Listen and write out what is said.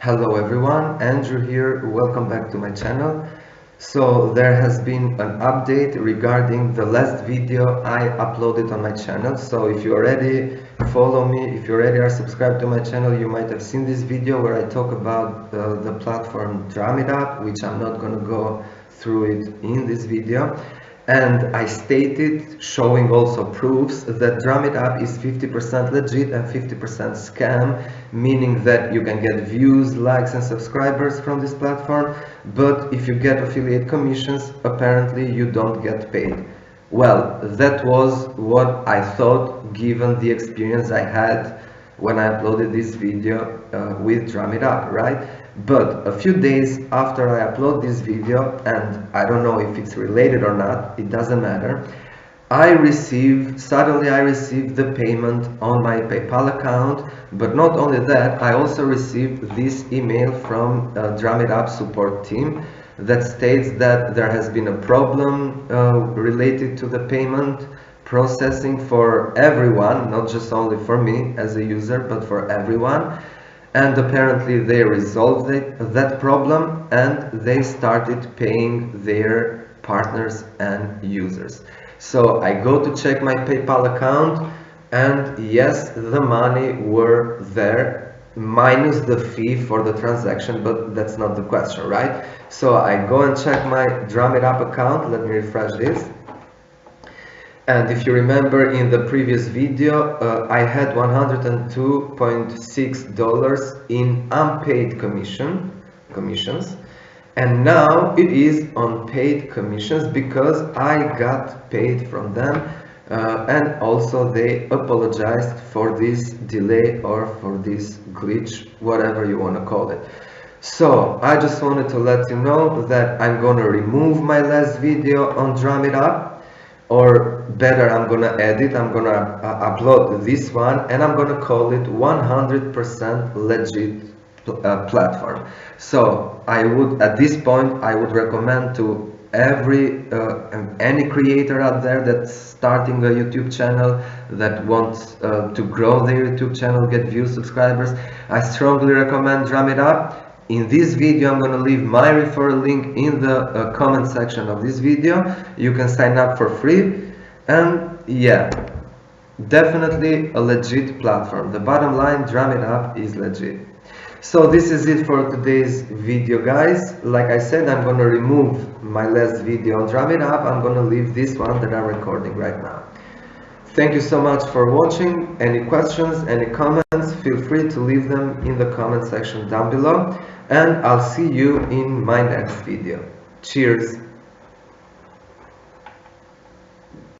Hello everyone, Andrew here, welcome back to my channel. So there has been an update regarding the last video I uploaded on my channel. So if you already follow me, if you already are subscribed to my channel, you might have seen this video where I talk about the platform Drummitup, which I'm not going to go through it in this video. And I stated, showing also proofs, that Drummitup is 50% legit and 50% scam, meaning that you can get views, likes and subscribers from this platform, but if you get affiliate commissions, apparently you don't get paid. Well, that was what I thought given the experience I had when I uploaded this video with Drummitup, right? But a few days after I upload this video, and I don't know if it's related or not, it doesn't matter, suddenly I received the payment on my PayPal account. But not only that, I also received this email from Drummitup support team that states that there has been a problem related to the payment processing for everyone, not just only for me as a user, but for everyone. And apparently they resolved that problem and they started paying their partners and users. So I go to check my PayPal account, and yes, the money were there, minus the fee for the transaction, but that's not the question, right? So I go and check my Drummitup account. Let me refresh this. And if you remember in the previous video, I had $102.6 in unpaid commissions, and now it is on paid commissions because I got paid from them, and also they apologized for this delay or for this glitch, whatever you want to call it. So I just wanted to let you know that I'm gonna remove my last video on Drummitup, or better, I'm gonna upload this one, and I'm gonna call it 100% legit platform. So I would, at this point, I would recommend to any creator out there that's starting a YouTube channel, that wants to grow their YouTube channel, get views, subscribers, I strongly recommend Drummitup. In this video, I'm going to leave my referral link in the comment section of this video. You can sign up for free, and yeah, definitely a legit platform. The bottom line, Drummitup is legit. So this is it for today's video, guys. Like I said, I'm going to remove my last video on Drummitup. I'm going to leave this one that I'm recording right now. Thank you so much for watching. Any questions, any comments, feel free to leave them in the comment section down below, and I'll see you in my next video. Cheers!